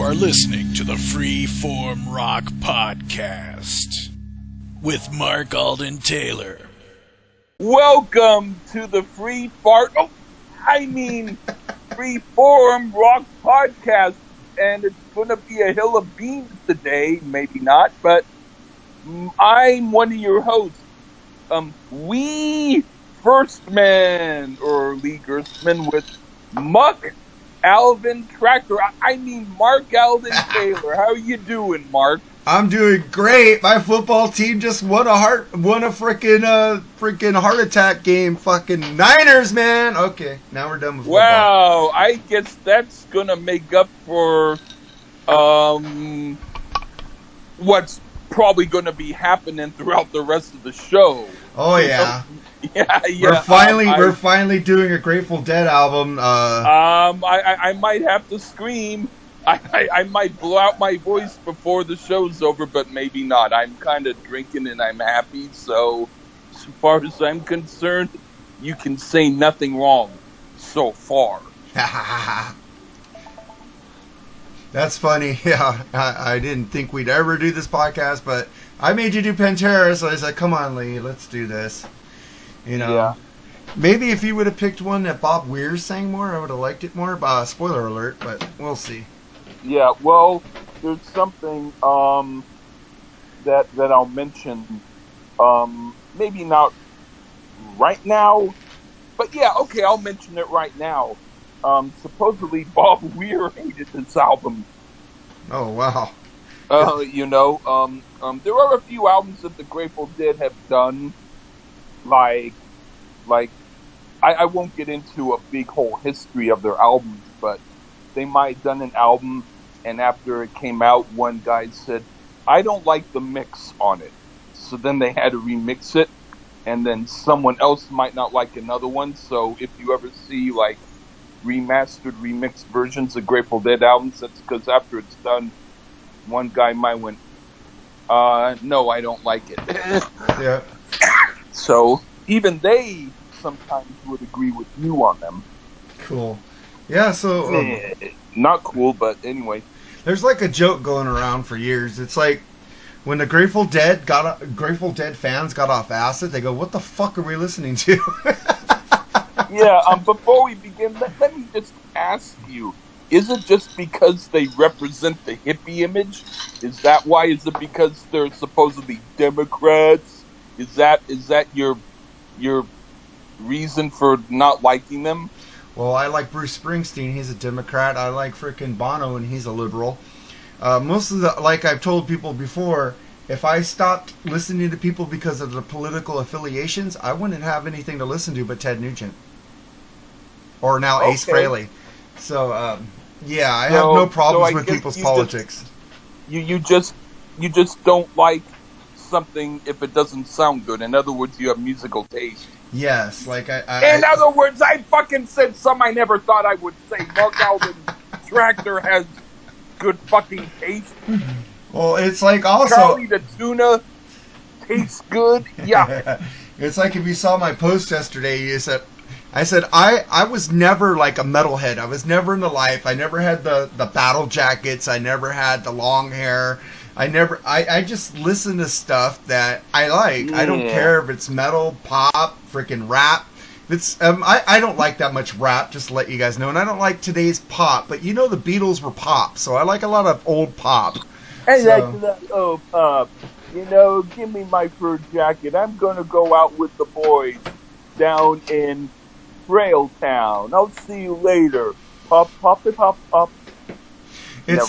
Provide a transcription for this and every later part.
are listening to the Freeform Rock Podcast with Mark Alden Taylor. Welcome to the Freeform Rock Podcast, and it's going to be a hill of beans today, maybe not, but I'm one of your hosts. We first man, or Lee Gerstmann, with Muck Alvin Tractor. Mark Alden Taylor. How are you doing, Mark? I'm doing great. My football team just won a freaking heart attack game. Fucking Niners, man. Okay, now we're done with football. Wow, I guess that's gonna make up for what's probably gonna be happening throughout the rest of the show. Oh yeah. Yeah. We're finally doing a Grateful Dead album. I might have to scream. I might blow out my voice before the show's over, but maybe not. I'm kind of drinking and I'm happy, so as far as I'm concerned, you can say nothing wrong so far. That's funny. Yeah, I didn't think we'd ever do this podcast, but I made you do Pantera, so I said, come on, Lee, let's do this. You know, yeah. Maybe if you would have picked one that Bob Weir sang more, I would have liked it more. Spoiler alert, but we'll see. Yeah, well, there's something that I'll mention. Maybe not right now, but yeah, okay, I'll mention it right now. Supposedly Bob Weir hated this album. Oh wow. There are a few albums that the Grateful Dead have done. Like I won't get into a big whole history of their albums, but they might have done an album, and after it came out, one guy said, I don't like the mix on it. So then they had to remix it, and then someone else might not like another one. So if you ever see, like, remastered, remixed versions of Grateful Dead albums, that's because after it's done, one guy might went, no, I don't like it. Yeah. So even they sometimes would agree with you on them. Cool. Yeah, so... not cool, but anyway. There's like a joke going around for years. It's like when the Grateful Dead fans got off acid, they go, what the fuck are we listening to? Yeah, before we begin, let me just ask you, is it just because they represent the hippie image? Is that why? Is it because they're supposedly Democrats? Is that your reason for not liking them? Well, I like Bruce Springsteen. He's a Democrat. I like frickin' Bono, and he's a liberal. Most of like I've told people before, if I stopped listening to people because of the political affiliations, I wouldn't have anything to listen to but Ted Nugent. Or now Ace Frehley. So, yeah, I have no problems with people's politics. You just don't like something if it doesn't sound good. In other words, you have musical taste. Yes, like In other words, I fucking said something I never thought I would say. Mark Alden Tractor has good fucking taste. Well, it's like also... Charlie the Tuna tastes good. Yeah. It's like if you saw my post yesterday, I said I was never like a metalhead. I was never in the life. I never had the battle jackets. I never had the long hair. I just listen to stuff that I like. Yeah. I don't care if it's metal, pop, freaking rap. It's I don't like that much rap, just to let you guys know. And I don't like today's pop, but you know the Beatles were pop, so I like a lot of old pop. Hey, that's old pop. You know, give me my fur jacket. I'm gonna go out with the boys down in Frail Town. I'll see you later. Pop, pop, pop, pop. It's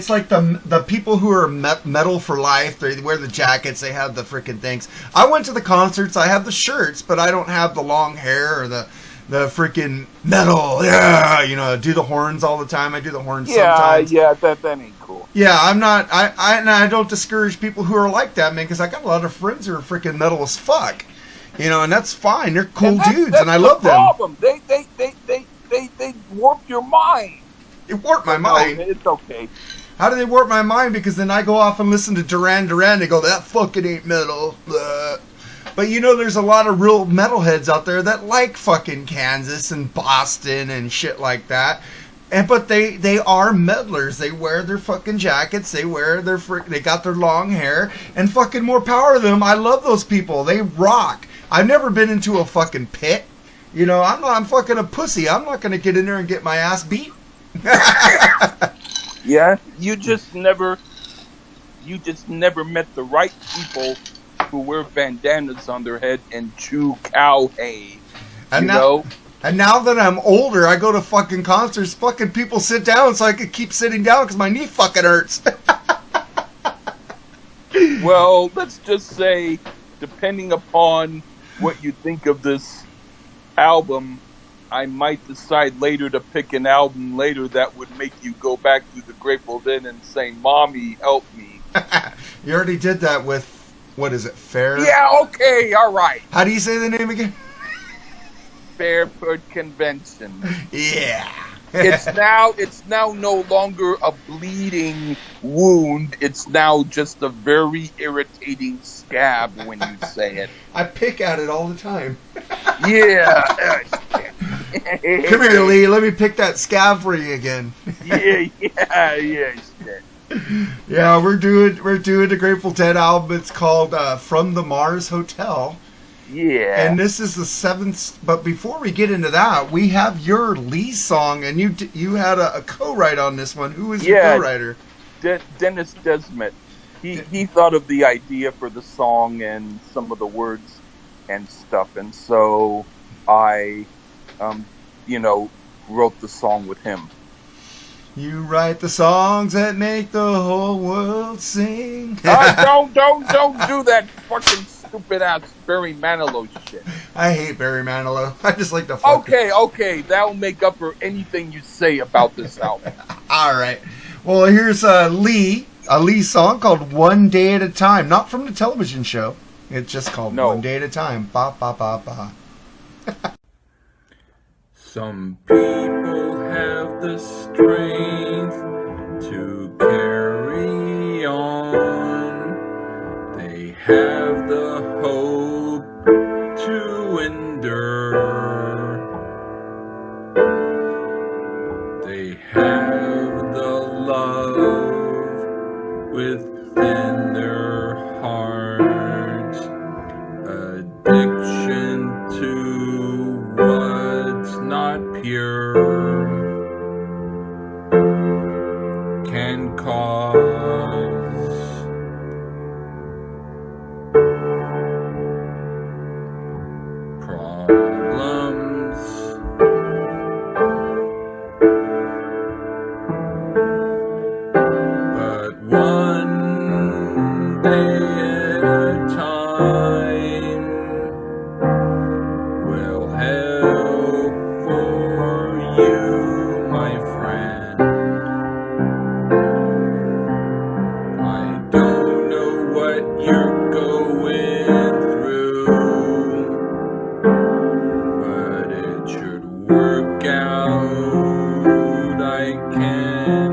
like the people who are metal for life. They wear the jackets. They have the freaking things. I went to the concerts. I have the shirts, but I don't have the long hair or the freaking metal. Yeah, do the horns all the time. I do the horns sometimes. Yeah, that ain't cool. Yeah, I'm not. I don't discourage people who are like that, man, because I got a lot of friends who are freaking metal as fuck. And that's fine. They're cool dudes, and I love them. Problem. They warp your mind. It warped my mind. It's okay. How do they warp my mind? Because then I go off and listen to Duran Duran. They go, that fucking ain't metal. Blah. But there's a lot of real metalheads out there that like fucking Kansas and Boston and shit like that. But they are meddlers. They wear their fucking jackets. They wear their they got their long hair, and fucking more power to them. I love those people. They rock. I've never been into a fucking pit. You know, I'm fucking a pussy. I'm not gonna get in there and get my ass beat. Yeah, you just never met the right people who wear bandanas on their head and chew cow hay. And now that I'm older, I go to fucking concerts. Fucking people sit down so I can keep sitting down because my knee fucking hurts. Well, let's just say, depending upon what you think of this album, I might decide later to pick an album later that would make you go back to the Grateful Dead and say, "Mommy, help me." You already did that with, what is it, Fair? Yeah, okay, all right. How do you say the name again? Fairport Convention. Yeah. It's now no longer a bleeding wound. It's now just a very irritating scab when you say it. I pick at it all the time. Yeah. Come here, Lee. Let me pick that scab for you again. Yeah. Yeah, we're doing the Grateful Dead album. It's called From the Mars Hotel. Yeah. And this is the 7th. But before we get into that, we have your Lee song, and you had a co-write on this one. Who was your co-writer? Dennis Desmet. He thought of the idea for the song and some of the words and stuff, and so I, wrote the song with him. You write the songs that make the whole world sing. Don't do that fucking stupid ass Barry Manilow shit. I hate Barry Manilow. I just like the fuck. Okay, that'll make up for anything you say about this album. All right. Well, here's a Lee song called "One Day at a Time," not from the television show. It's just called "One Day at a Time." Ba ba ba ba. Some people have the strength to carry on. They have the hope to endure. They have the love within their hearts. Addiction to what's not pure can cause problems. But one day at a time will help for you, my friend. I don't know what you're going through, but it should work out. I can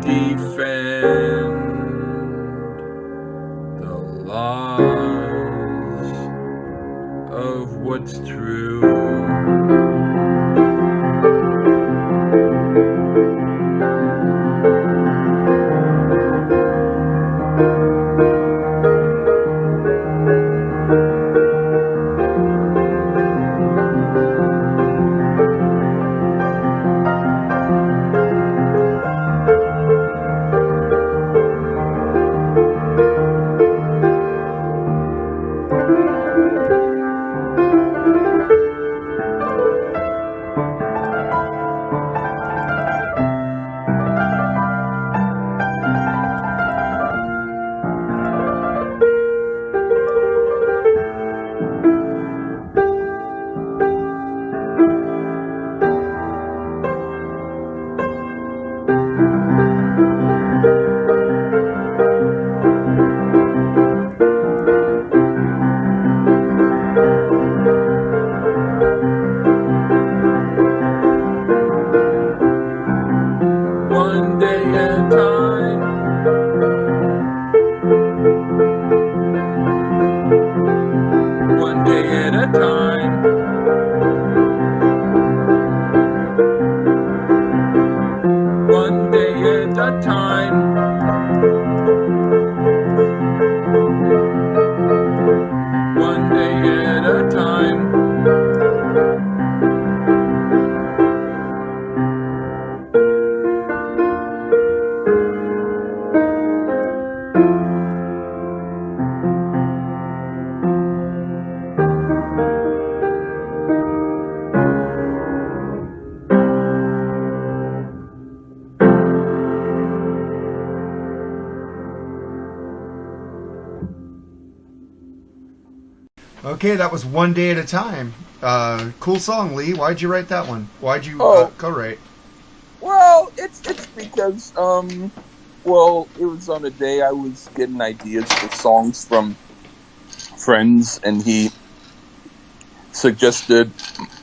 defend the laws of what's true. One day at a time. One day at a time. Okay, that was One Day at a Time. Cool song, Lee. Why'd you write that one? Why'd you co-write? Well, it's because well, it was on a day I was getting ideas for songs from friends, and he suggested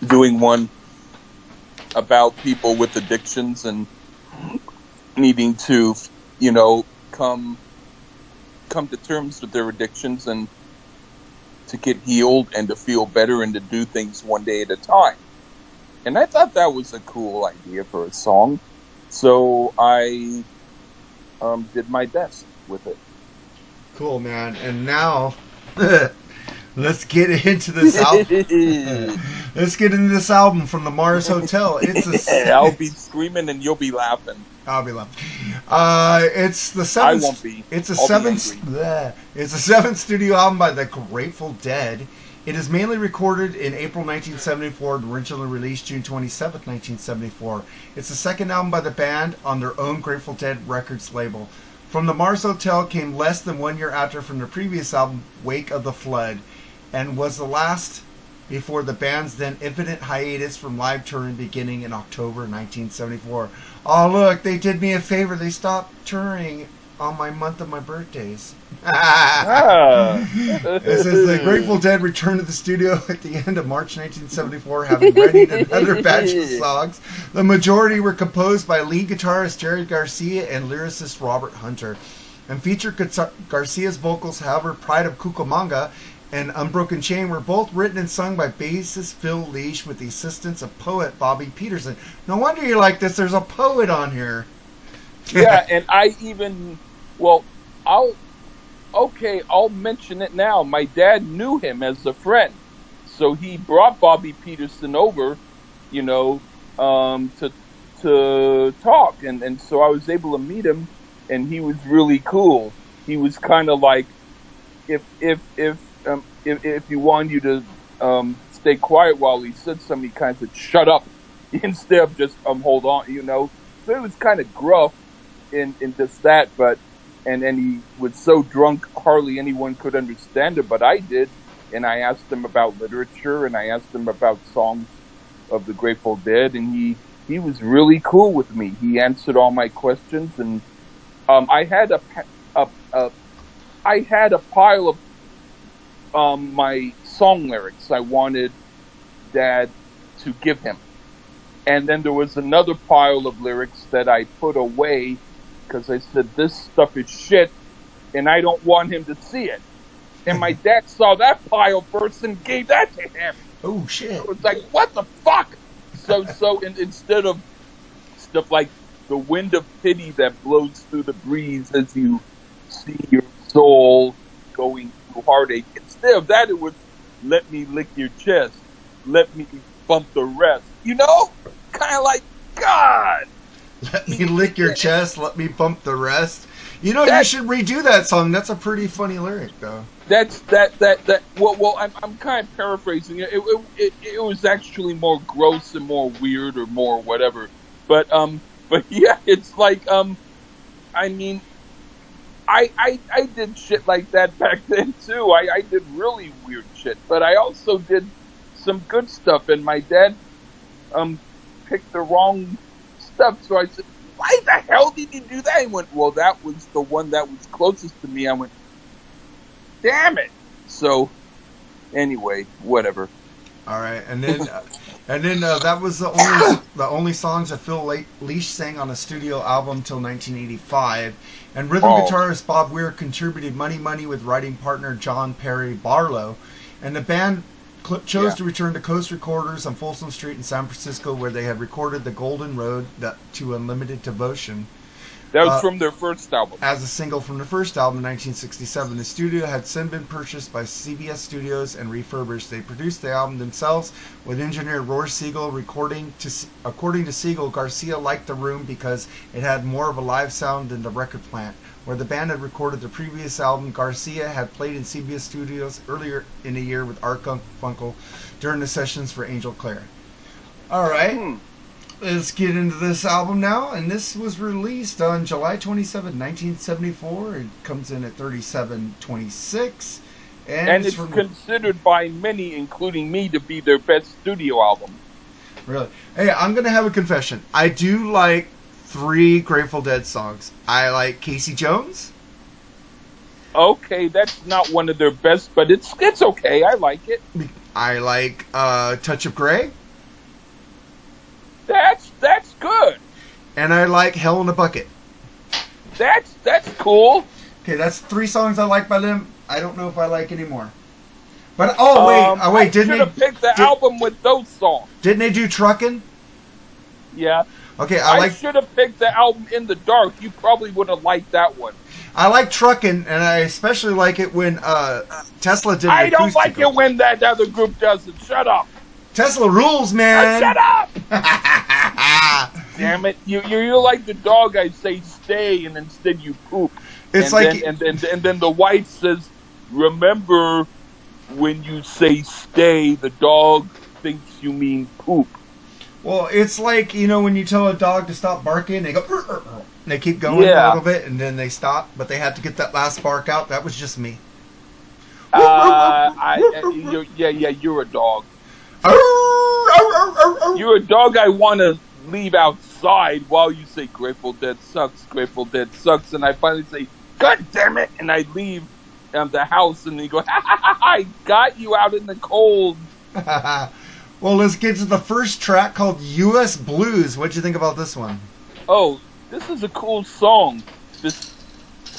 doing one about people with addictions and needing to, come to terms with their addictions and to get healed and to feel better and to do things one day at a time. And I thought that was a cool idea for a song, so I did my best with it. Cool, man. And now, let's get into this album. Let's get into this album from the Mars Hotel. I'll be screaming and you'll be laughing. I'll be laughing. It's the seventh. I won't be. It's a I'll seventh. be It's a seventh studio album by the Grateful Dead. It is mainly recorded in April 1974 and originally released June 27, 1974. It's the second album by the band on their own Grateful Dead Records label. From the Mars Hotel came less than 1 year after from their previous album, Wake of the Flood, and was the last before the band's then infinite hiatus from live touring beginning in October 1974. Oh, look, they did me a favor. They stopped touring on my month of my birthdays. This is the Grateful Dead returned to the studio at the end of March 1974, having readied another batch of songs. The majority were composed by lead guitarist Jerry Garcia and lyricist Robert Hunter, and featured Garcia's vocals. However, Pride of Cucamonga and Unbroken Chain were both written and sung by bassist Phil Lesh with the assistance of poet Bobby Peterson. No wonder you like this. There's a poet on here. Yeah, and I'll mention it now. My dad knew him as a friend, so he brought Bobby Peterson over, to talk, and so I was able to meet him, and he was really cool. He was kind of like, if you want you to stay quiet while he said something, he kind of said, "Shut up," instead of just hold on, So it was kind of gruff in just that, but. And he was so drunk, hardly anyone could understand it, but I did. And I asked him about literature, and I asked him about songs of the Grateful Dead, and he was really cool with me. He answered all my questions, and I had a pile of my song lyrics I wanted Dad to give him, and then there was another pile of lyrics that I put away. Because I said, this stuff is shit, and I don't want him to see it. And my dad saw that pile first and gave that to him. Oh, shit. It was like, what the fuck? So instead of stuff like the wind of pity that blows through the breeze as you see your soul going through heartache, instead of that, it was, let me lick your chest. Let me bump the rest. Kind of like, God. Let me lick your chest, let me bump the rest. You should redo that song. That's a pretty funny lyric, though. Well, I'm kind of paraphrasing it. It was actually more gross and more weird or more whatever. But yeah, it's like, I mean, I did shit like that back then, too. I did really weird shit. But I also did some good stuff, and my dad, picked the wrong stuff, so I said, why the hell did you do that? He went, well, that was the one that was closest to me. I went, damn it. So, anyway, whatever. All right, and then that was the only songs that Phil Lesh sang on a studio album till 1985. And rhythm guitarist Bob Weir contributed Money with writing partner John Perry Barlow, and the band chose to return to Coast Recorders on Folsom Street in San Francisco, where they had recorded The Golden Road to Unlimited Devotion. That was from their first album. As a single from their first album in 1967. The studio had since been purchased by CBS Studios and refurbished. They produced the album themselves with engineer Roy Siegel. According to Siegel, Garcia liked the room because it had more of a live sound than the record plant. Where the band had recorded the previous album, Garcia had played in CBS Studios earlier in the year with Art Funkel during the sessions for Angel Clare. All right, let's get into this album now. And this was released on July 27, 1974. It comes in at 37.26. And it's considered by many, including me, to be their best studio album. Really? Hey, I'm going to have a confession. I do like 3 Grateful Dead songs. I like Casey Jones. Okay, that's not one of their best, but it's okay. I like it. I like Touch of Grey. That's good. And I like Hell in a Bucket. That's cool. Okay, that's 3 songs I like by them. I don't know if I like any more. But wait, didn't they pick the album with those songs? Didn't they do Truckin'? Yeah. Okay, I should have picked the album In the Dark. You probably would have liked that one. I like Truckin', and I especially like it when Tesla did. I don't like it when that other group does it. Shut up. Tesla rules, man. Shut up. Damn it! You're like the dog. I say stay, and instead you poop. It's and then the wife says, "Remember, when you say stay, the dog thinks you mean poop." Well, it's like, when you tell a dog to stop barking, they go, and they keep going a little bit, and then they stop, but they have to get that last bark out. That was just me. You're a dog. You're a dog I want to leave outside while you say Grateful Dead sucks, and I finally say, God damn it, and I leave the house, and you go, I got you out in the cold. Well, let's get to the first track called U.S. Blues. What'd you think about this one? Oh, this is a cool song. This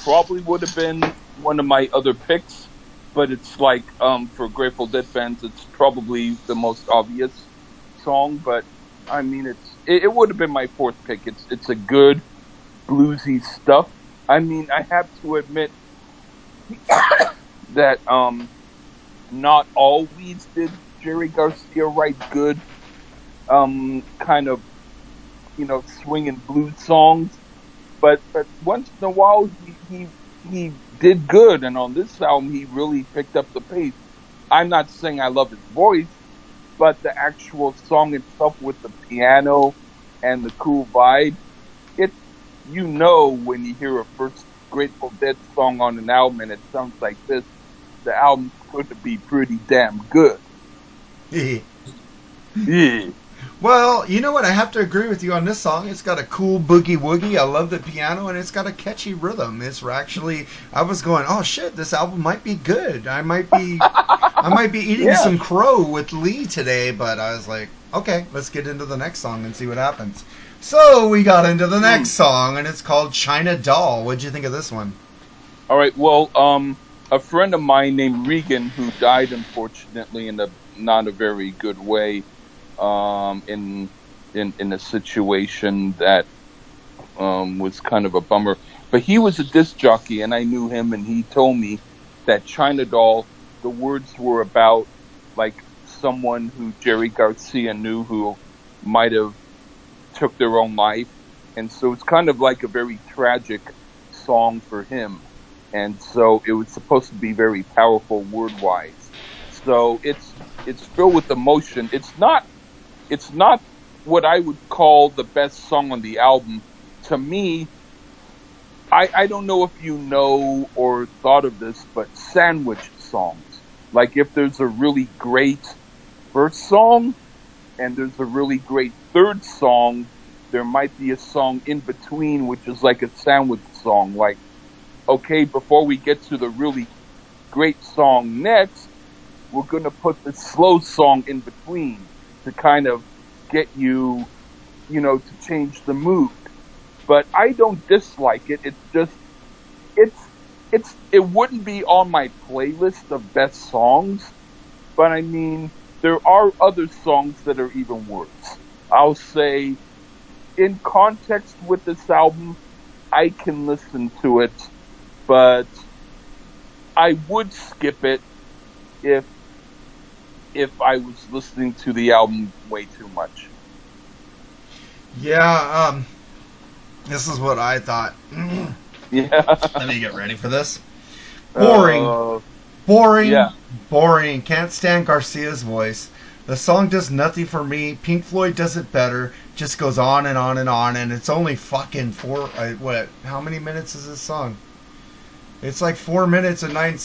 probably would have been one of my other picks, but it's like, for Grateful Dead fans, it's probably the most obvious song, but I mean, it would have been my 4th pick. It's a good bluesy stuff. I mean, I have to admit that not always did Jerry Garcia write good kind of swing and blues songs, but once in a while he did good, and on this album he really picked up the pace. I'm not saying I love his voice, but the actual song itself with the piano and the cool vibe, when you hear a first Grateful Dead song on an album and it sounds like this, the album's going to be pretty damn good. Yeah. Well, you know what? I have to agree with you on this song. It's got a cool boogie woogie. I love the piano, and it's got a catchy rhythm. I was going, oh shit, this album might be good. I might be eating some crow with Lee today, but I was like, okay, let's get into the next song and see what happens. So we got into the next song, and it's called China Doll. What'd you think of this one? All right, well, a friend of mine named Regan, who died unfortunately in not a very good way, in a situation that was kind of a bummer. But he was a disc jockey, and I knew him, and he told me that China Doll, the words were about like someone who Jerry Garcia knew who might have took their own life, and so it's kind of like a very tragic song for him, and so it was supposed to be very powerful word-wise. So it's filled with emotion. It's not what I would call the best song on the album. To me, I don't know if you know or thought of this, but sandwich songs. Like if there's a really great first song and there's a really great third song, there might be a song in between which is like a sandwich song. Like, okay, before we get to the really great song next, we're going to put the slow song in between to kind of get you, to change the mood. But I don't dislike it. It's just, it wouldn't be on my playlist of best songs. But I mean, there are other songs that are even worse. I'll say, in context with this album, I can listen to it, but I would skip it if I was listening to the album way too much. Yeah, this is what I thought. Yeah. Let me get ready for this. Boring. Boring. Yeah. Boring. Can't stand Garcia's voice. The song does nothing for me. Pink Floyd does it better. Just goes on and on and on, and it's only fucking how many minutes is this song? It's like 4 minutes and 9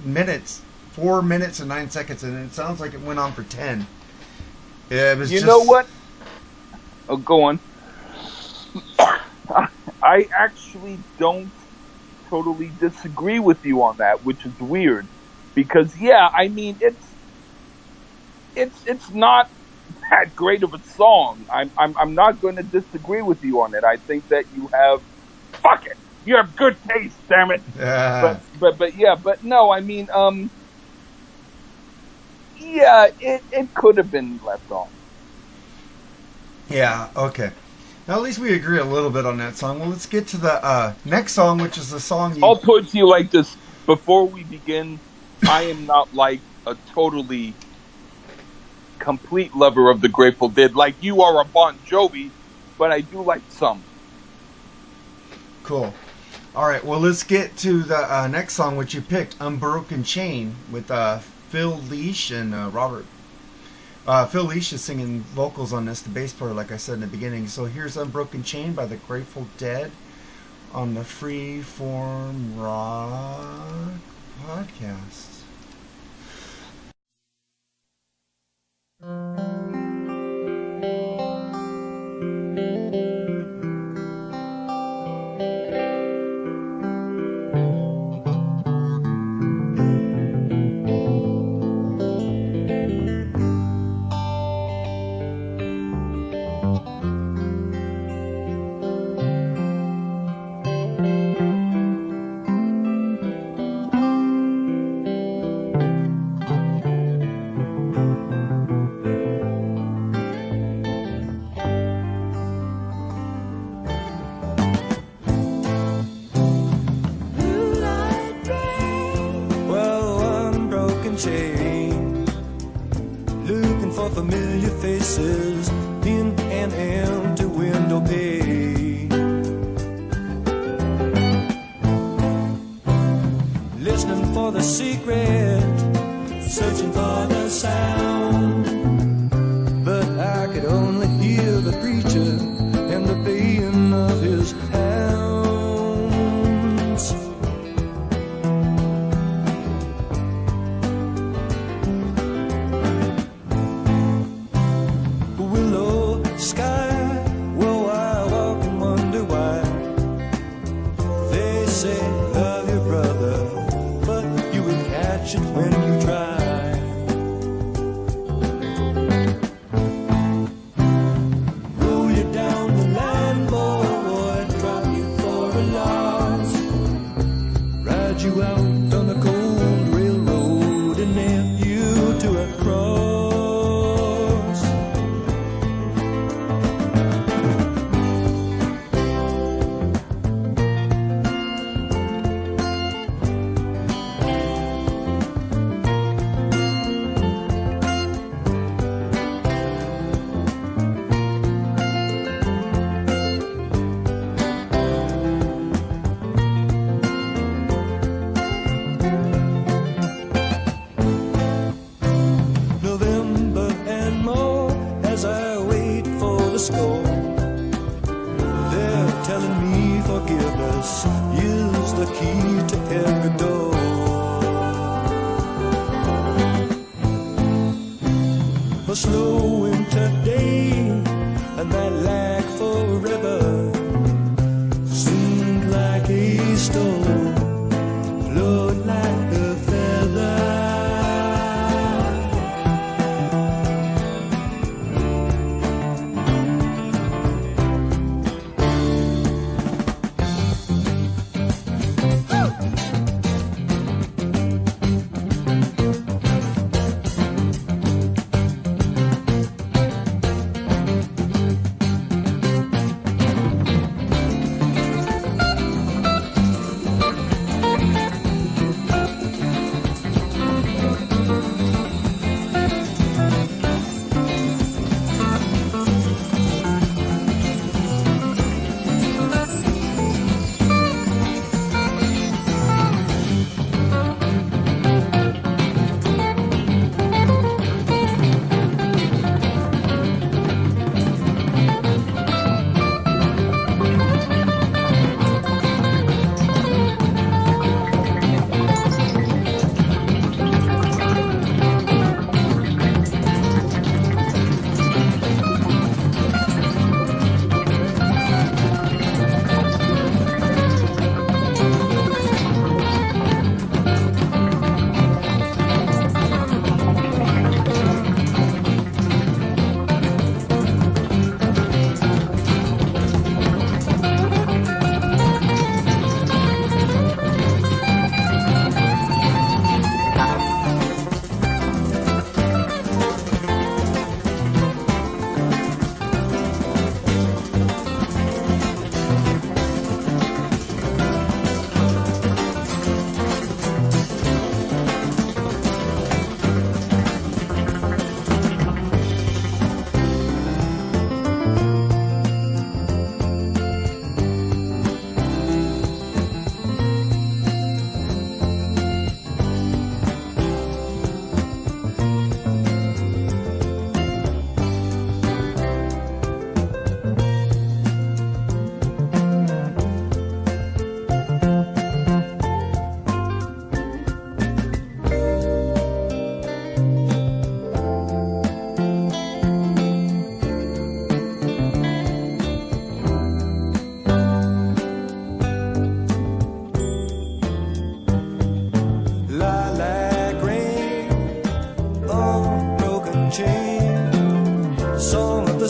minutes. 4 minutes and 9 seconds, and it sounds like it went on for 10. Yeah, it was You know what? Oh, go on. I actually don't totally disagree with you on that, which is weird. Because, yeah, I mean, it's not that great of a song. I'm not going to disagree with you on it. I think that you have... Fuck it! You have good taste, damn it! But no, I mean, yeah, it could have been left on. Yeah, okay. Now at least we agree a little bit on that song. Well, let's get to the next song, which is the song you... I'll put it to you like this. Before we begin, I am not like a totally complete lover of the Grateful Dead. Like you are a Bon Jovi, but I do like some. Cool. All right, well, let's get to the next song, which you picked, Unbroken Chain, with Phil Lesh and Robert. Phil Lesh is singing vocals on this, the bass player, like I said in the beginning. So here's Unbroken Chain by the Grateful Dead on the Freeform Rock Podcast. Looking for familiar faces in an empty window pane. Listening for the secret, searching for the sound. But I could only hear the preacher and the baying of his hounds. Willow sky, whoa, I walk and wonder why. They say love your brother, but you will catch it when you try. Roll you down the line, boy, drop you for a loss. Ride you out on the cold railroad and nail you to a cross. November and more as I wait for the score. They're telling me forgiveness is the key to every door. A slow winter day and that lag forever seemed like a storm, flowed like a feather.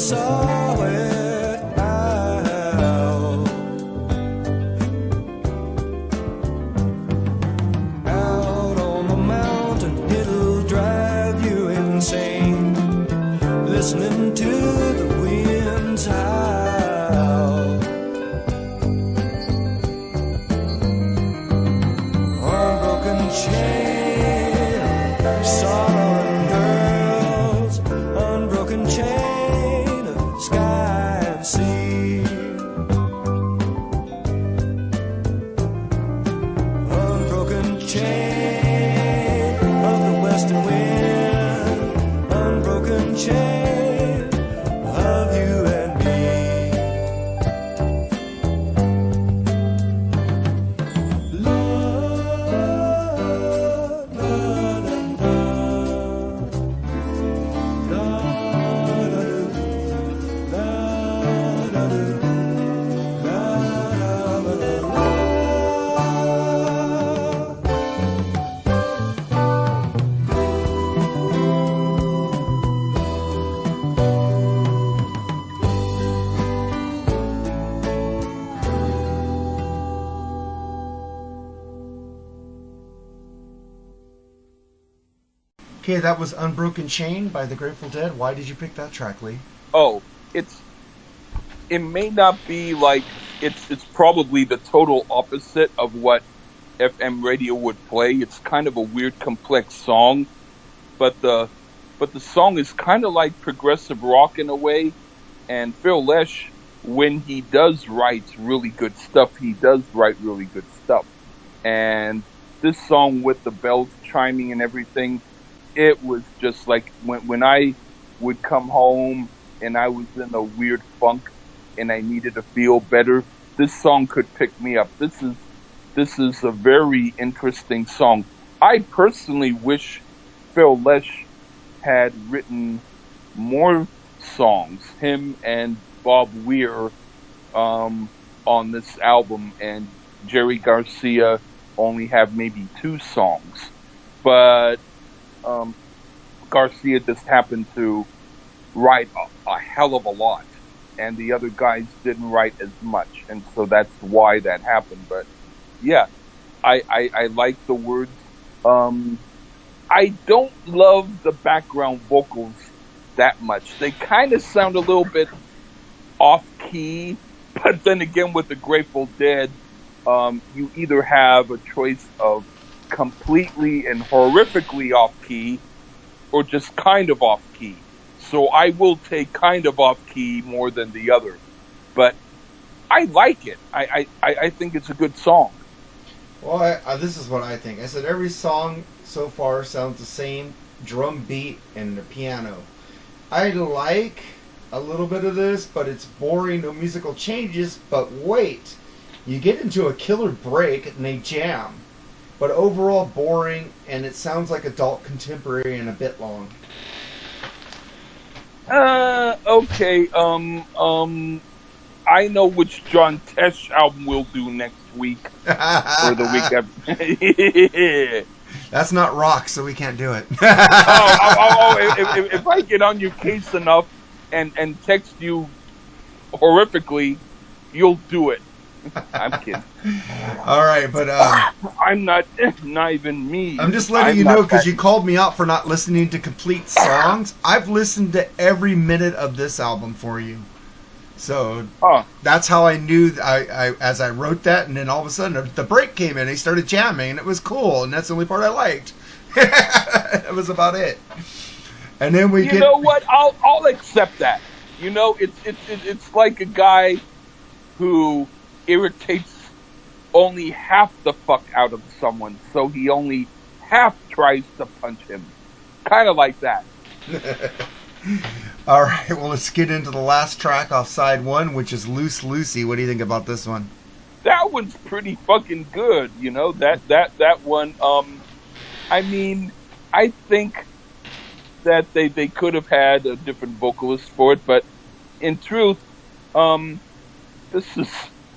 saw it out. Out on the mountain, it'll drive you insane. Listening to the winds howl. Unbroken chain of sorrow and girls. Unbroken chain of sky and sea. Unbroken chain of the western wind. Unbroken chain of you and me. Love, la, la, la. La, la, la, la, la, la, la, la, la. Okay, that was Unbroken Chain by the Grateful Dead. Why did you pick that track, Lee? Oh, it may not be like it's probably the total opposite of what FM radio would play. It's kind of a weird, complex song, but the song is kind of like progressive rock in a way. And Phil Lesh, when he does write really good stuff, he does write really good stuff. And this song with the bells chiming and everything, it was just like when I would come home and I was in a weird funk and I needed to feel better, this song could pick me up. This is a very interesting song. I personally wish Phil Lesh had written more songs, him and Bob Weir, on this album, and Jerry Garcia only have maybe 2 songs. But Garcia just happened to write a hell of a lot, and the other guys didn't write as much, and so that's why that happened. But yeah, I like the words. I don't love the background vocals that much. They kind of sound a little bit off key, but then again, with the Grateful Dead, you either have a choice of completely and horrifically off key, or just kind of off key. So I will take kind of off key more than the other, but I like it. I think it's a good song. Well, this is what I think. I said every song so far sounds the same, drum beat and the piano. I like a little bit of this, but it's boring, no musical changes. But wait, you get into a killer break and they jam. But overall boring, and it sounds like adult contemporary and a bit long. Okay, I know which John Tesh album we'll do next week, or the week after. That's not rock, so we can't do it. If I get on your case enough and text you horrifically, you'll do it. I'm kidding. All right, but I'm not even me. I'm just letting you know because you called me out for not listening to complete songs. I've listened to every minute of this album for you, so that's how I knew. I as I wrote that, and then all of a sudden the break came in. He started jamming, and it was cool, and that's the only part I liked. That was about it. And then we know what? I'll accept that. You know, it's like a guy who irritates only half the fuck out of someone, so he only half tries to punch him. Kind of like that. All right, well, let's get into the last track off side 1, which is Loose Lucy. What do you think about this one? That one's pretty fucking good, you know, that one. I mean, I think that they could have had a different vocalist for it, but in truth,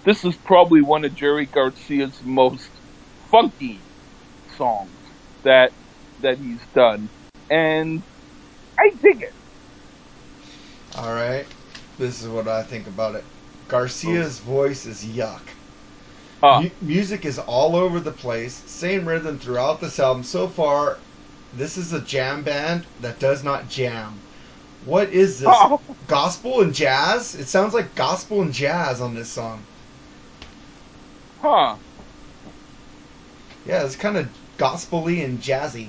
this is probably one of Jerry Garcia's most funky songs that he's done, and I dig it. All right, this is what I think about it. Garcia's voice is yuck. Music is all over the place, same rhythm throughout this album. So far, this is a jam band that does not jam. What is this? Gospel and jazz? It sounds like gospel and jazz on this song. Huh. Yeah, it's kind of gospel-y and jazzy.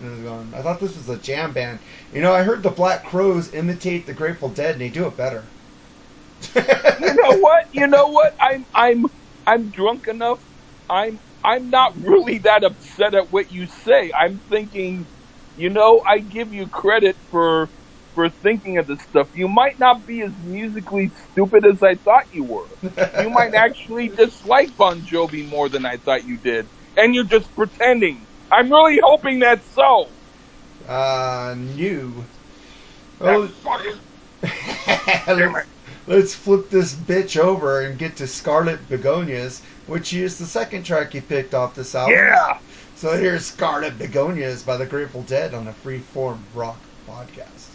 I thought this was a jam band. You know, I heard the Black Crowes imitate the Grateful Dead, and they do it better. You know what? I'm drunk enough. I'm not really that upset at what you say. I'm thinking, I give you credit for thinking of this stuff. You might not be as musically stupid as I thought you were. You might actually dislike Bon Jovi more than I thought you did. And you're just pretending. I'm really hoping that's so. New. Oh, let's flip this bitch over and get to Scarlet Begonias, which is the second track you picked off this album. Yeah. So here's Scarlet Begonias by the Grateful Dead on the Freeform Rock Podcast.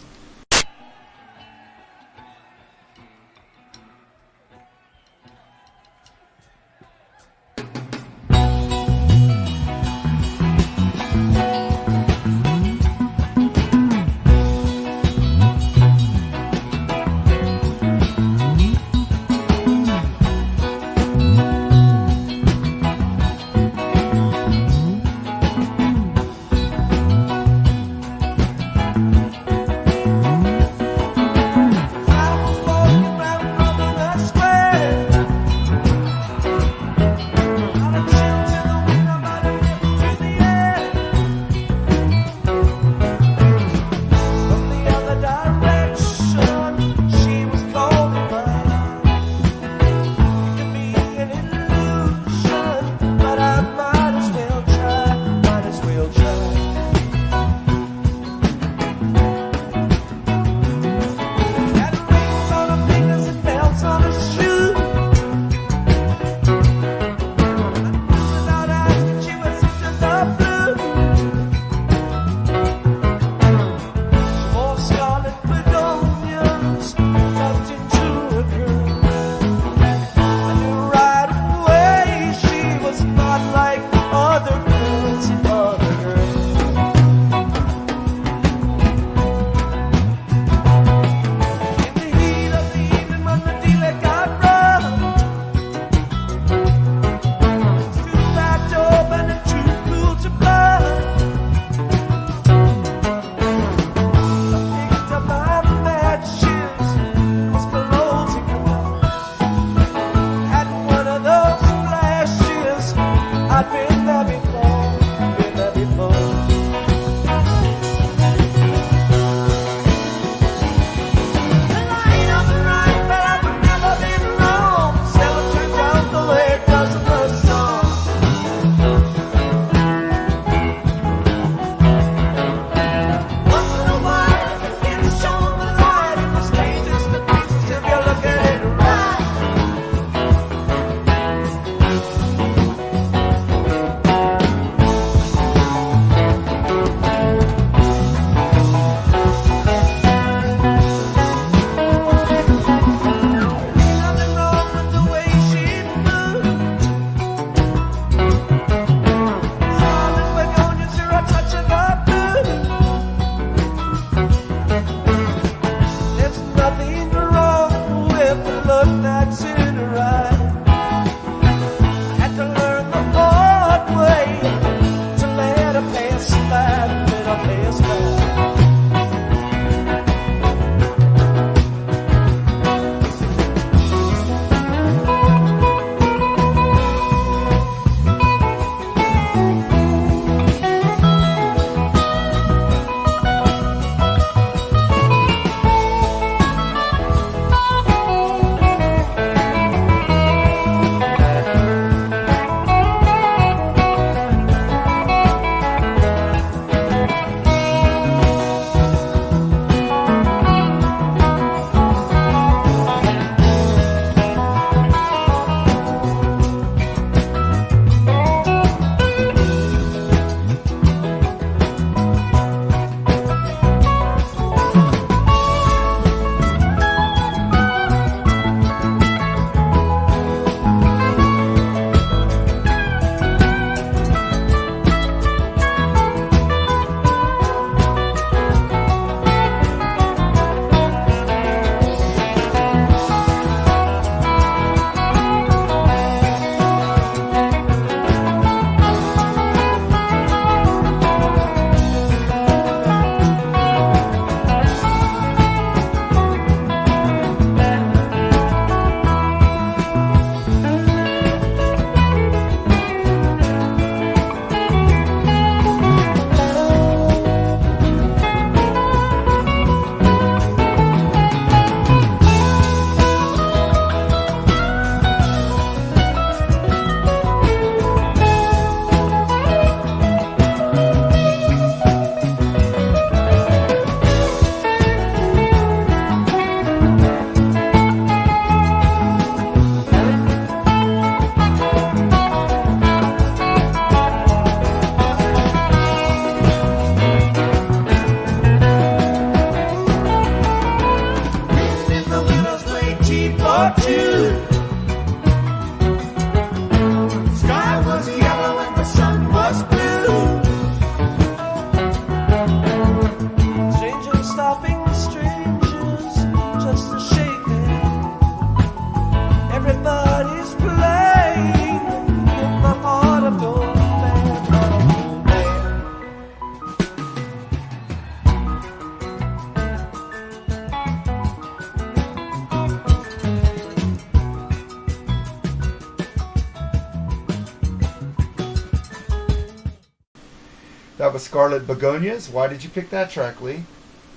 That was Scarlet Begonias. Why did you pick that track, Lee?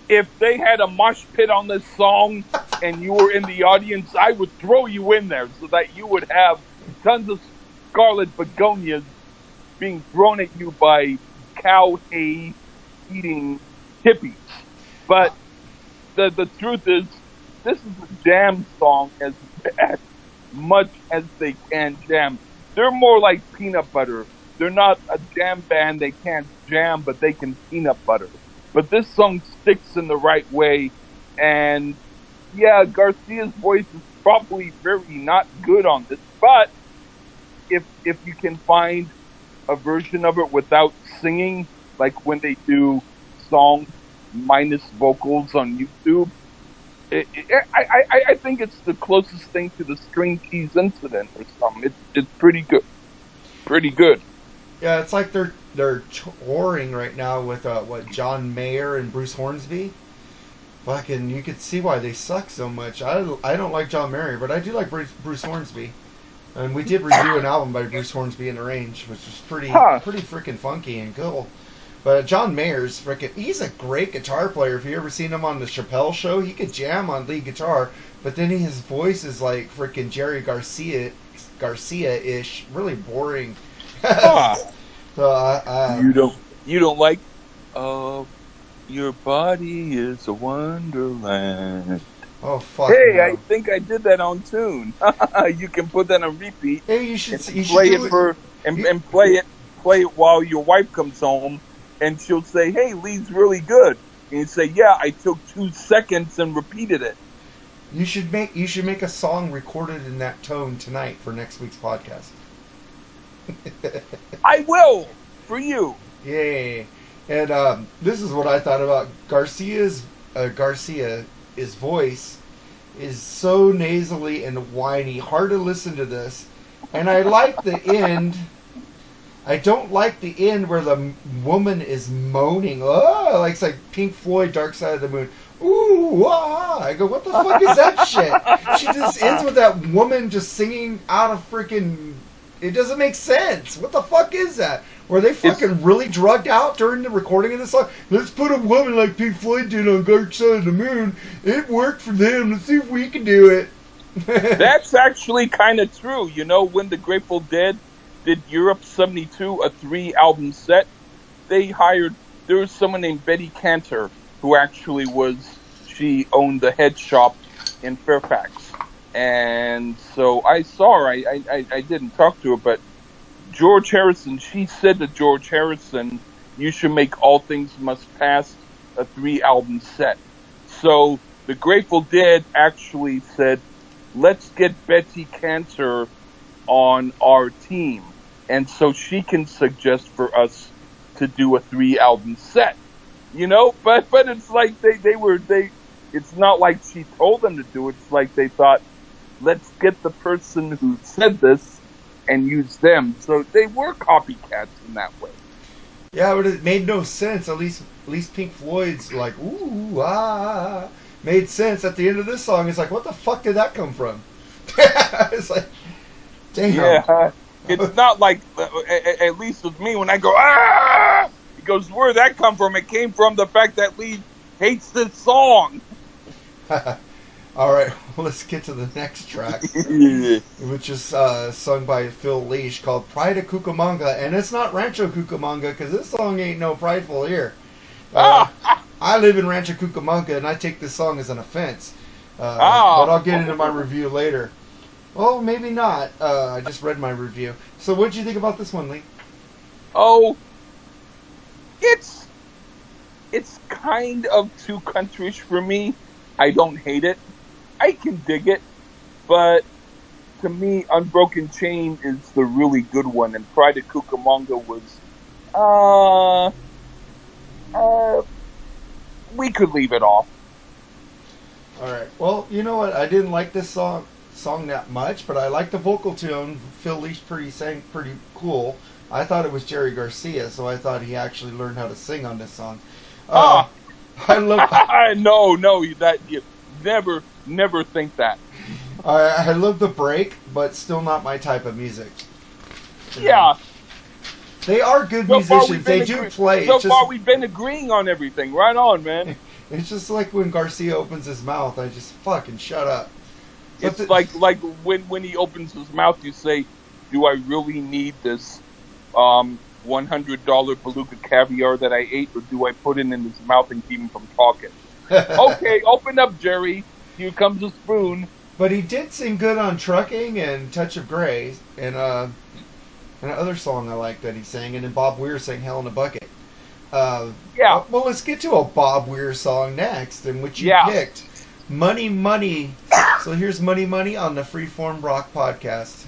If they had a mosh pit on this song and you were in the audience, I would throw you in there so that you would have tons of Scarlet Begonias being thrown at you by cow hay eating hippies. But the truth is, this is a jam song as much as they can jam. They're more like peanut butter. They're not a jam band. They can't jam, but they can peanut butter. But this song sticks in the right way. And yeah, Garcia's voice is probably very not good on this. But if you can find a version of it without singing, like when they do songs minus vocals on YouTube, I think it's the closest thing to the String Cheese Incident or something. It's pretty good. Pretty good. Yeah, it's like they're touring right now with John Mayer and Bruce Hornsby. Fucking, you could see why they suck so much. I don't like John Mayer, but I do like Bruce Hornsby. And we did review an album by Bruce Hornsby in the Range, which was pretty freaking funky and cool. But John Mayer's he's a great guitar player. If you ever seen him on the Chappelle Show, he could jam on lead guitar, but then his voice is like freaking Jerry Garcia-ish, really boring. So you don't like your body is a wonderland. Oh fuck! Hey, no. I think I did that on tune. You can put that on repeat. Hey, you should play it while your wife comes home, and she'll say, "Hey, Lee's really good," and you say, "Yeah, I took 2 seconds and repeated it." You should make a song recorded in that tone tonight for next week's podcast. I will for you. Yay! And this is what I thought about Garcia's voice is so nasally and whiny, hard to listen to this. And I like the end. I don't like the end where the woman is moaning. Oh, like it's like Pink Floyd, Dark Side of the Moon. Ooh, ah! I go, what the fuck is that shit? She just ends with that woman just singing out of freaking. It doesn't make sense. What the fuck is that? Were they fucking really drugged out during the recording of this song? Let's put a woman like Pink Floyd did on Dark Side of the Moon. It worked for them. Let's see if we can do it. That's actually kind of true. You know, when the Grateful Dead did Europe 72, a 3-album set, there was someone named Betty Cantor who actually she owned the head shop in Fairfax. And so I saw her. I didn't talk to her, but George Harrison, she said to George Harrison, you should make All Things Must Pass a 3-album set. So the Grateful Dead actually said, let's get Betty Cantor on our team. And so she can suggest for us to do a 3-album set. You know, but it's like it's not like she told them to do it. It's like they thought, let's get the person who said this and use them. So they were copycats in that way. Yeah, but it made no sense. At least Pink Floyd's like, ooh, ah, made sense. At the end of this song, it's like, what the fuck did that come from? It's like, damn. Yeah, it's not like, at least with me, when I go, ah, it goes, where'd that come from? It came from the fact that Lee hates this song. All right, well, let's get to the next track, which is sung by Phil Lesh, called Pride of Cucamonga. And it's not Rancho Cucamonga, because this song ain't no prideful here. I live in Rancho Cucamonga, and I take this song as an offense. But I'll get into my review later. Well, maybe not. I just read my review. So what did you think about this one, Lee? Oh, it's kind of too countryish for me. I don't hate it. I can dig it, but to me, Unbroken Chain is the really good one, and Pride of Cucamonga was, we could leave it off. All right. Well, you know what? I didn't like this song that much, but I like the vocal tone. Phil Lesh sang pretty cool. I thought it was Jerry Garcia, so I thought he actually learned how to sing on this song. I love. No, that you never think that. I love the break, but still not my type of music. Yeah. They are good So far, musicians. They do play. So It's just, far, we've been agreeing on everything. Right on, man. it's just like when Garcia opens his mouth, I just fucking shut up. But It's like when he opens his mouth, you say, "Do I really need this $100 beluga caviar that I ate, or do I put it in his mouth and keep him from talking?" Okay, open up, Jerry. Here comes a spoon. But he did sing good on Trucking and Touch of Grey and another song I like that he sang, and then Bob Weir sang Hell in a Bucket. Yeah. Well, let's get to a Bob Weir song next, in which you picked Money Money. So here's Money Money on the Freeform Rock Podcast.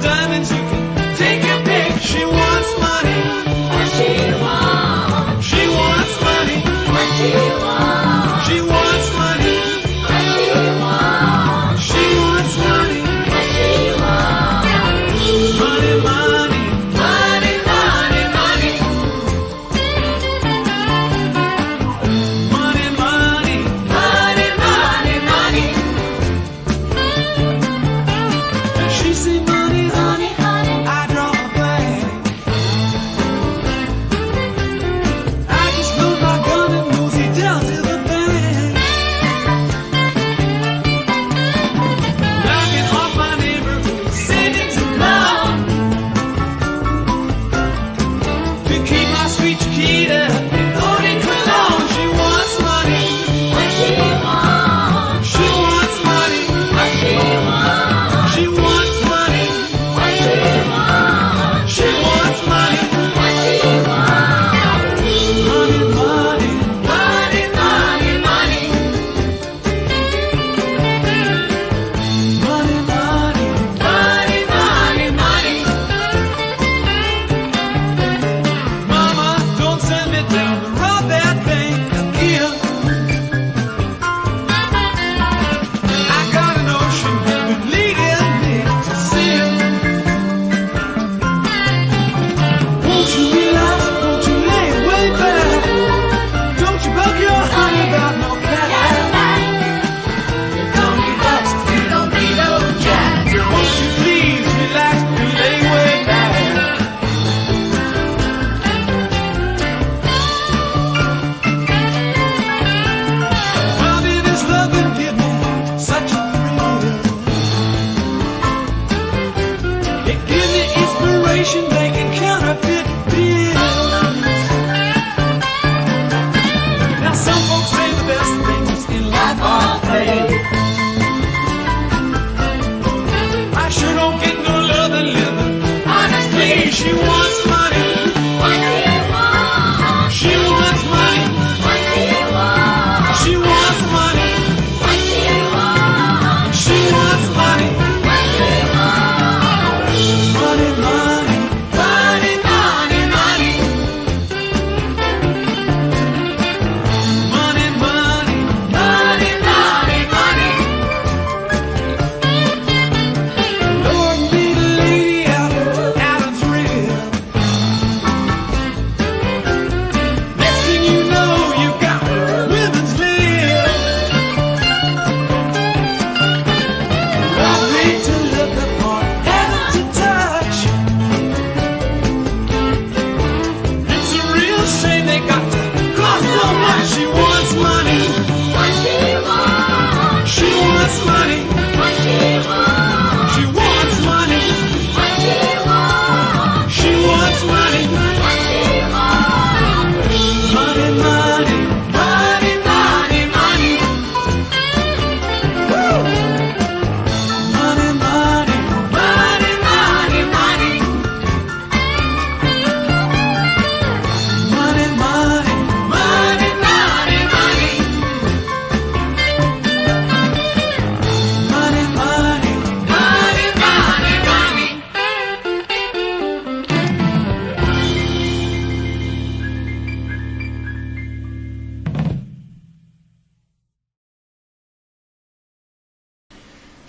Diamonds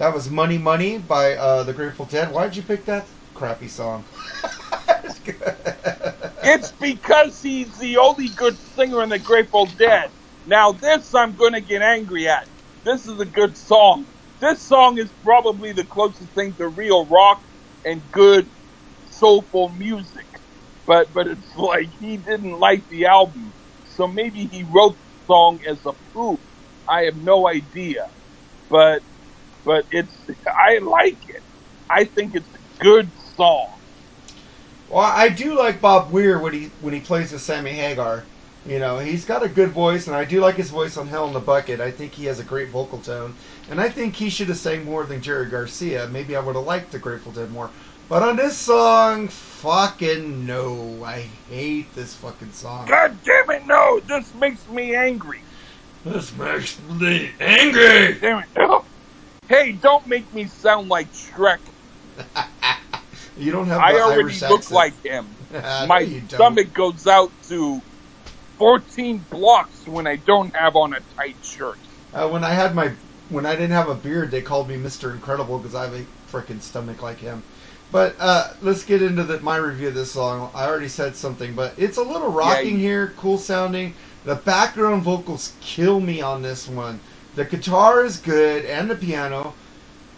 That was Money Money by the Grateful Dead. Why did you pick that crappy song? It's because he's the only good singer in the Grateful Dead. Now this I'm going to get angry at. This is a good song. This song is probably the closest thing to real rock and good soulful music. But it's like he didn't like the album. So maybe he wrote the song as a proof. I have no idea. But I like it. I think it's a good song. Well, I do like Bob Weir when he plays with Sammy Hagar. You know, he's got a good voice, and I do like his voice on Hell in the Bucket. I think he has a great vocal tone. And I think he should have sang more than Jerry Garcia. Maybe I would have liked the Grateful Dead more. But on this song, fucking no. I hate this fucking song. God damn it, no! This makes me angry. This makes me angry! Damn it. Oh. Hey, don't make me sound like Shrek. You don't have the I already Irish look accent. like him. No, My you don't. stomach goes out to 14 blocks when I don't have on a tight shirt. When I didn't have a beard, they called me Mr. Incredible because I have a freaking stomach like him. But let's get into my review of this song. I already said something, but it's a little rocking here, cool sounding. The background vocals kill me on this one. The guitar is good, and the piano.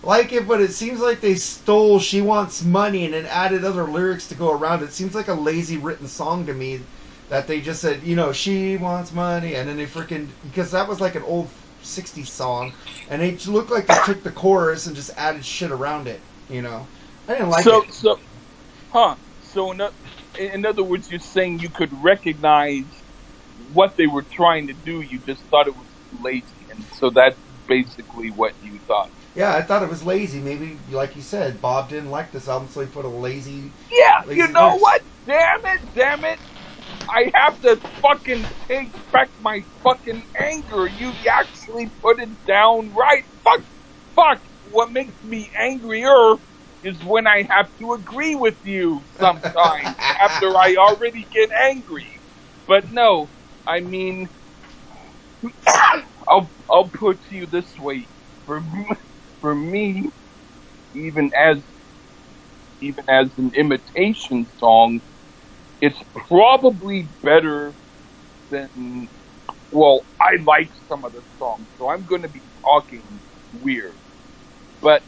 Like it, but it seems like they stole She Wants Money and then added other lyrics to go around it. It seems like a lazy written song to me that they just said, she wants money, and then they freaking, because that was like an old 60s song, and they looked like they took the chorus and just added shit around it, I didn't like it. So in other words, you're saying you could recognize what they were trying to do, you just thought it was lazy, and so that's basically what you thought. Yeah, I thought it was lazy. Maybe, like you said, Bob didn't like this album, so he put a lazy... Yeah, lazy you know verse. what? Damn it. I have to fucking take back my fucking anger. You actually put it down right. Fuck. What makes me angrier is when I have to agree with you sometimes after I already get angry. But no, I mean, I'll put to you this way. For me, even as an imitation song, it's probably better than. Well, I like some of the songs, so I'm going to be talking weird. But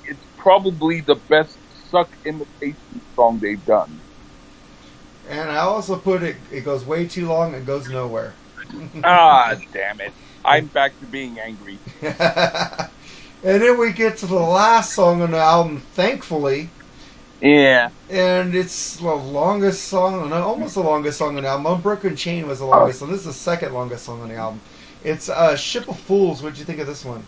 it's probably the best suck imitation song they've done. And I also put it goes way too long and goes nowhere. Ah, damn it. I'm back to being angry. And then we get to the last song on the album, Thankfully. Yeah. And it's the longest song, almost the longest song on the album. Unbroken Chain was the longest song. This is the second longest song on the album. It's Ship of Fools. What'd you think of this one?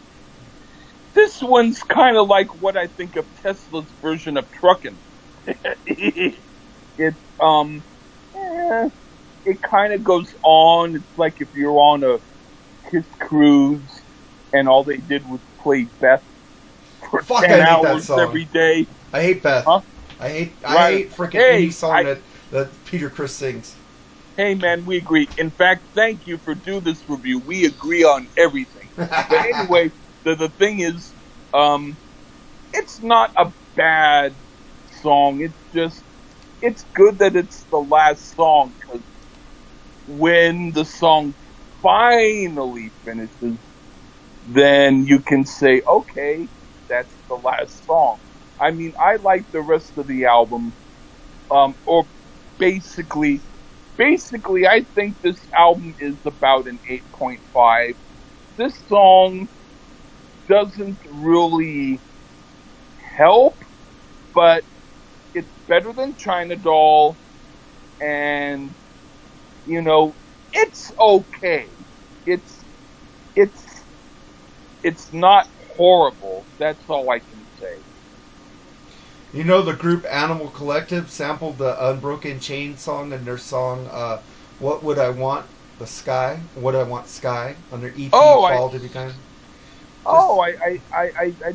This one's kind of like what I think of Tesla's version of trucking. It kind of goes on. It's like if you're on a Kiss cruise and all they did was play Beth for 10 hours every day. I hate Beth. Huh? I hate freaking any song that Peter Criss sings. Hey man, we agree. In fact, thank you for doing this review. We agree on everything. But anyway, the thing is, it's not a bad song. It's good that it's the last song, because when the song finally finishes, then you can say, okay, that's the last song. I mean, I like the rest of the album, or basically, I think this album is about an 8.5. This song doesn't really help, but it's better than China Doll, and, it's okay. It's not horrible. That's all I can say. The group Animal Collective sampled the Unbroken Chain song in their song, What Would I Want? The Sky? What I Want Sky? On their EP, Fall to Be Kind. I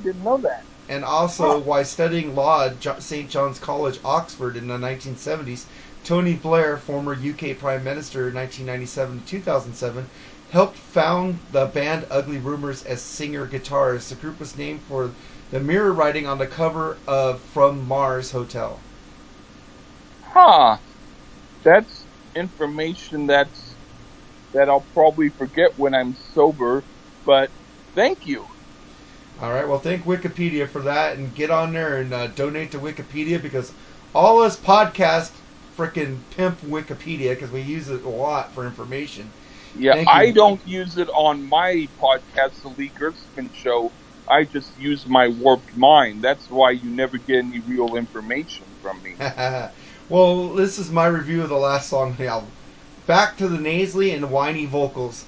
didn't know that. And also, while studying law at St. John's College, Oxford in the 1970s, Tony Blair, former UK Prime Minister 1997 to 2007, helped found the band Ugly Rumors as singer-guitarist. The group was named for the mirror writing on the cover of From Mars Hotel. Huh. That's information that I'll probably forget when I'm sober, but thank you. All right, well, thank Wikipedia for that, and get on there and donate to Wikipedia, because all us podcasts frickin' pimp Wikipedia because we use it a lot for information. Yeah, Thank you. I don't use it on my podcast, The Lee Gerstmann Show. I just use my warped mind. That's why you never get any real information from me. Well, this is my review of the last song on the album. Back to the nasally and whiny vocals.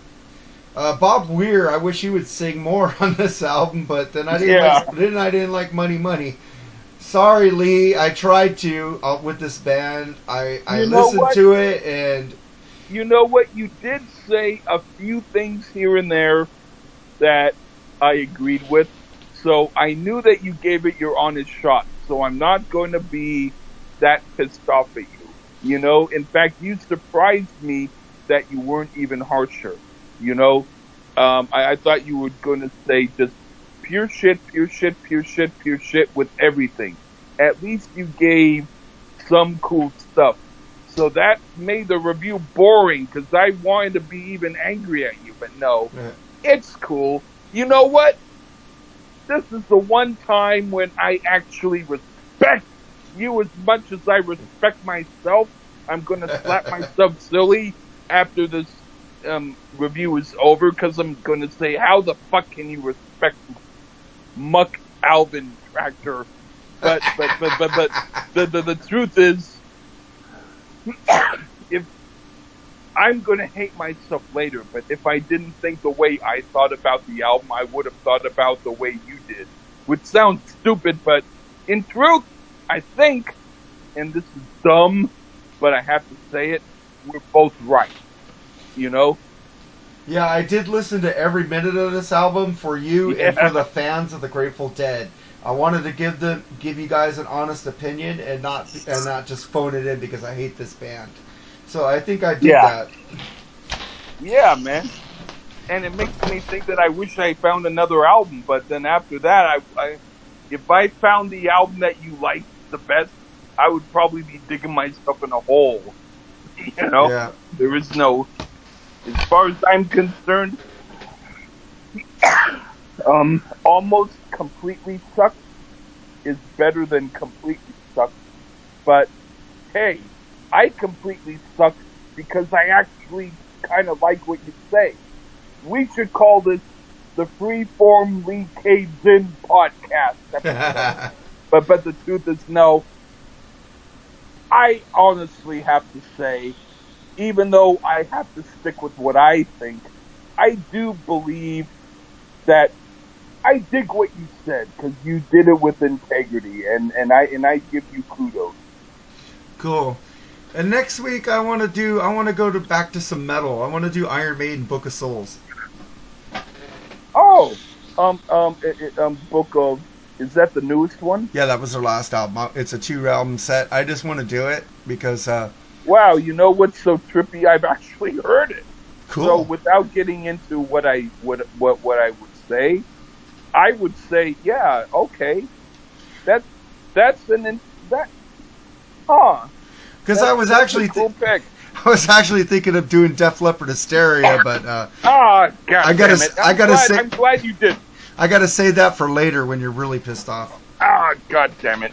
Bob Weir, I wish he would sing more on this album, but then I didn't like Money Money. Sorry, Lee. I tried to with this band. I listened to it, and you know what? You did say a few things here and there that I agreed with. So I knew that you gave it your honest shot. So I'm not going to be that pissed off at you. You know, in fact, you surprised me that you weren't even harsher. You know, I thought you were going to say just pure shit with everything. At least you gave some cool stuff. So that made the review boring because I wanted to be even angry at you. But no, It's cool. You know what? This is the one time when I actually respect you as much as I respect myself. I'm going to slap myself silly after this review is over because I'm going to say, how the fuck can you respect Muck Alvin Tractor? But the truth is, if I'm going to hate myself later, but if I didn't think the way I thought about the album, I would have thought about the way you did. Which sounds stupid, but in truth, I think, and this is dumb, but I have to say it, we're both right. You know? Yeah, I did listen to every minute of this album for you and for the fans of the Grateful Dead. I wanted to give you guys an honest opinion and not just phone it in because I hate this band. So I think I did that. Yeah, man. And it makes me think that I wish I found another album, but then after that, if I found the album that you liked the best, I would probably be digging myself in a hole. You know? Yeah. There is no... As far as I'm concerned, almost completely sucked is better than completely sucked. But, hey, I completely sucked because I actually kind of like what you say. We should call this the Freeform Lee K. Zinn podcast episode. but the truth is, no. I honestly have to say, even though I have to stick with what I think, I do believe that I dig what you said because you did it with integrity, and I give you kudos. Cool. And next week I want to go back to some metal. I want to do Iron Maiden, Book of Souls. Oh, Book of, is that the newest one? Yeah, that was their last album. It's a 2-album set. I just want to do it because. Wow, you know what's so trippy? I've actually heard it. Cool. So without getting into what I would say, I would say, yeah, okay, that. Because I was actually I was actually thinking of doing Def Leppard Hysteria, but God damn it! I'm glad you did. I gotta say that for later when you're really pissed off. God damn it!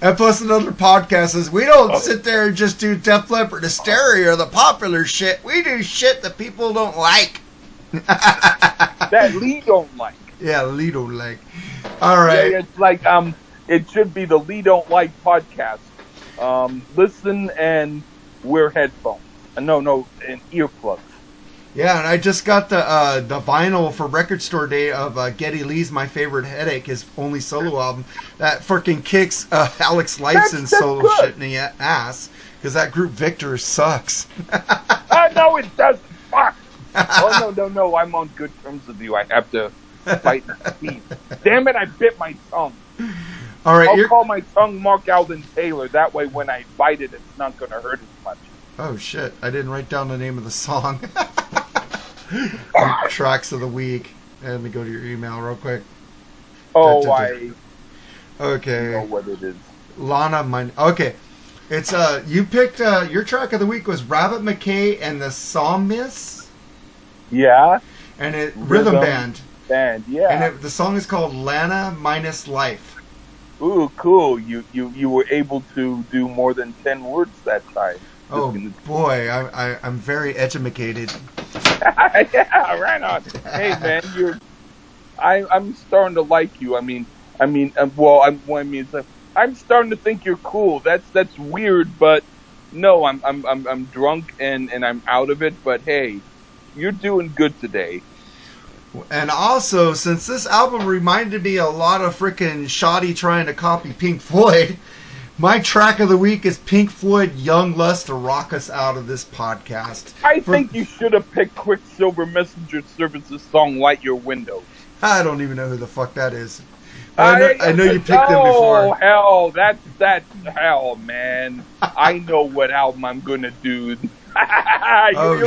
And plus another podcast says we don't sit there and just do Def Leppard Hysteria or the popular shit. We do shit that people don't like. That Lee don't like. Yeah, Lee don't like. All right. Yeah, it's like it should be the Lee don't like podcast. Listen and wear headphones. No, and earplugs. Yeah, and I just got the vinyl for Record Store Day of Geddy Lee's My Favorite Headache, his only solo album. That freaking kicks Alex Lifeson's solo good. shit in the ass, because that group Victor sucks. No, it doesn't. Fuck. Oh, no, I'm on good terms with you. I have to fight my teeth. Damn it, I bit my tongue. All right, I'll call my tongue Mark Alden Taylor. That way, when I bite it, it's not going to hurt as much. Oh shit! I didn't write down the name of the song. Tracks of the week. Let me go to your email real quick. Oh, Okay. know what it is. Lana, okay. It's you picked your track of the week was Rabbit McKay and the Psalmists. Yeah. And it Rhythm Band. Yeah. And the song is called Lana Minus Life. Ooh, cool. You were able to do more than 10 words that time. Oh boy, I'm very educated. Yeah, right on. Hey man, I'm starting to like you. I'm starting to think you're cool. That's weird, but no, I'm drunk and I'm out of it. But hey, you're doing good today. And also, since this album reminded me a lot of frickin' Shoddy trying to copy Pink Floyd, my track of the week is Pink Floyd Young Lust to rock us out of this podcast. I think you should have picked Quicksilver Messenger Services song Light Your Windows. I don't even know who the fuck that is. I know you picked them before. Oh, hell, that's hell, man. I know what album I'm going to do.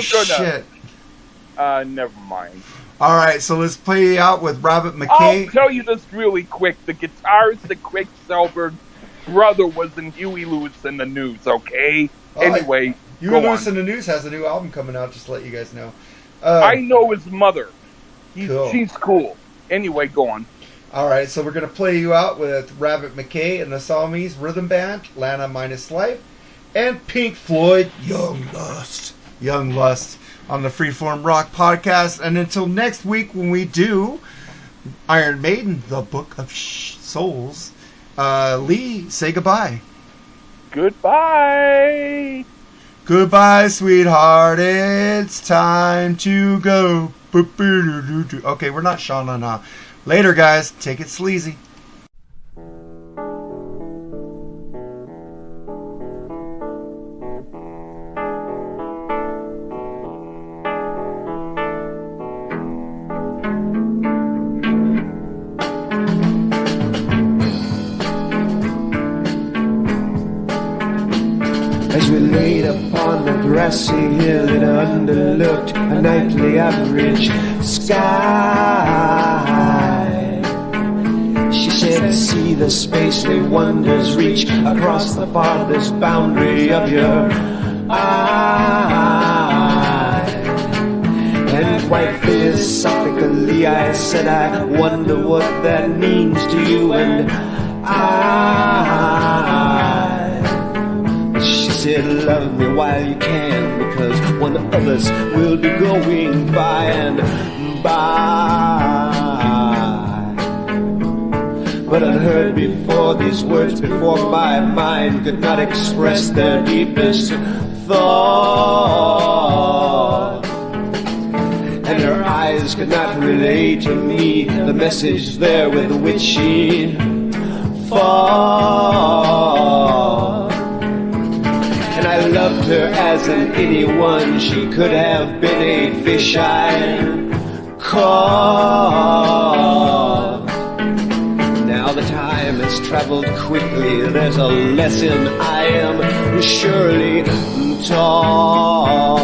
Shit. Never mind. All right, so let's play out with Rabbit McKay. I'll tell you this really quick. The guitarist that Quicksilver brother was in Huey Lewis in the News, okay? Anyway, Huey Lewis in the News has a new album coming out, just to let you guys know. I know his mother. Cool. She's cool. Anyway, go on. All right, so we're going to play you out with Rabbit McKay and the Psalmies Rhythm Band, Lana Minus Life, and Pink Floyd, Young Lust. Young Lust on the Freeform Rock Podcast. And until next week when we do Iron Maiden, The Book of Souls, Lee, say goodbye. Goodbye. Goodbye, sweetheart. It's time to go. Okay, we're not Sha-na-na. Later, guys. Take it sleazy. As we laid upon the grassy hill, it underlooked a nightly average sky. She said, see the spacely wonders reach across the farthest boundary of your eye. And quite philosophically I said, I wonder what that means to you and She said, love me while you can, because one of us will be going by and by. But I'd heard before these words before my mind could not express their deepest thought. And her eyes could not relay to me the message there with which she fought. And I loved her as in anyone. She could have been a fish I caught. Now the time has traveled quickly. There's a lesson I am surely taught.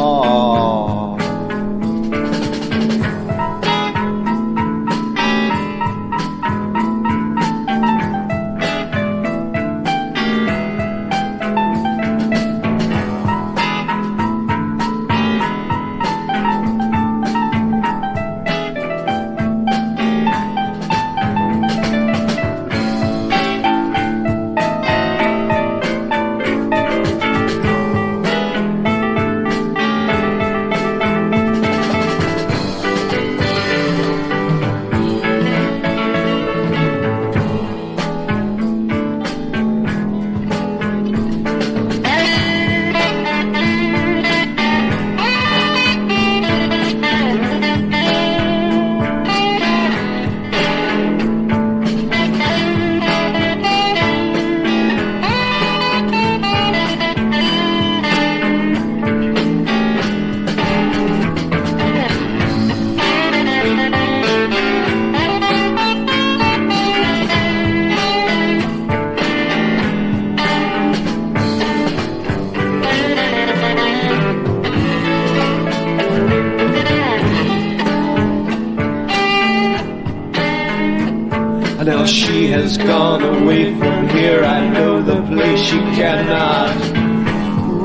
Now she has gone away from here. I know the place she cannot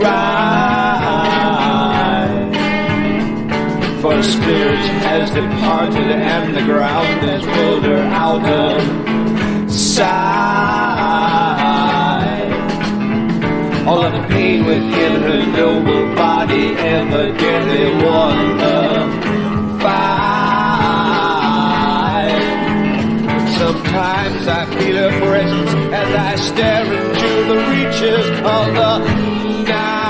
ride. For the spirit has departed and the ground has pulled her out of sight. All of the pain within her noble body evidently won the fight. Sometimes I feel her presence as I stare into the reaches of the night.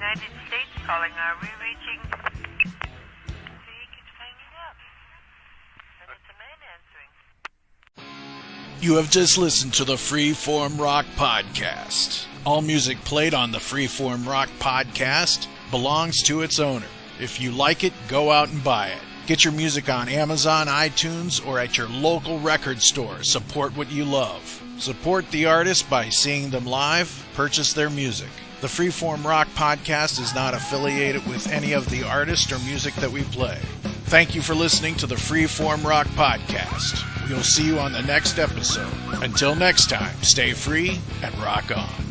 United States calling. Are we reaching? See, he keeps hanging up. And it's a man answering. You have just listened to the Freeform Rock Podcast. All music played on the Freeform Rock Podcast belongs to its owner. If you like it, go out and buy it. Get your music on Amazon, iTunes, or at your local record store. Support what you love. Support the artist by seeing them live. Purchase their music. The Freeform Rock Podcast is not affiliated with any of the artists or music that we play. Thank you for listening to the Freeform Rock Podcast. We'll see you on the next episode. Until next time, stay free and rock on.